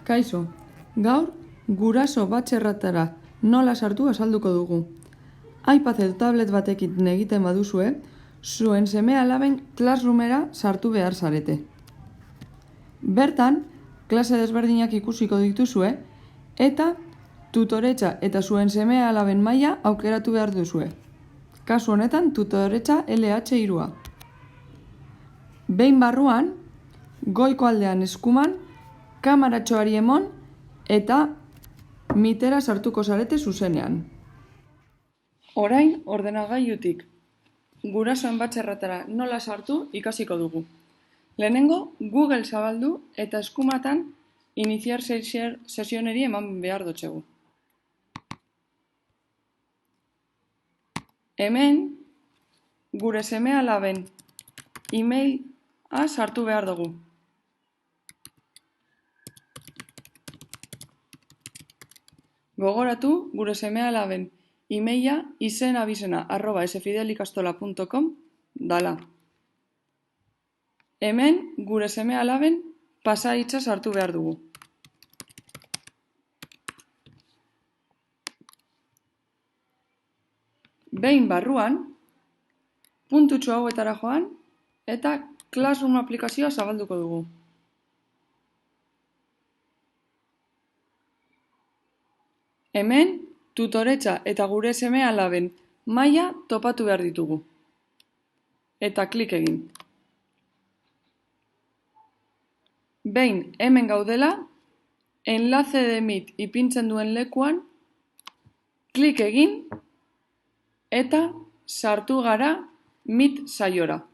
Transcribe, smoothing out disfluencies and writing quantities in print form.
Kaixo, gaur guraso batxerratara nola sartu azalduko dugu. iPad edo tablet batekin egiten baduzue, zuen seme-alaben Classroomera sartu behar zarete. Bertan, klase desberdinak ikusiko dituzue eta tutoretza eta zuen seme-alaben maila aukeratu behar duzue. Kasu honetan, tutoretza LH3a. Behin barruan, goiko aldean eskuman, kamaratxoari emon eta mitera sartuko zarete zuzenean. Orain, ordenagailutik gurasoen batxerratara nola sartu ikasiko dugu. Lehenengo, Google zabaldu eta eskumatan iniciar sesioneri eman behar dutxegu. Hemen, gure seme-alaben emaila sartu behar dugu. Gogoratu, gure seme-alaben emaila izenabizena@sfidelikastola.com dala. Hemen, gure seme-alaben pasahitza sartu behar dugu. Behin barruan, puntutxo hauetara joan eta Classroom aplikazioa zabalduko dugu. Hemen, tutoretza eta gure seme-alaben maila topatu behar ditugu. Eta klik egin. Behin hemen gaudela, enlace de Meet ipintzen duen lekuan, klik egin eta sartu gara Meet saiora.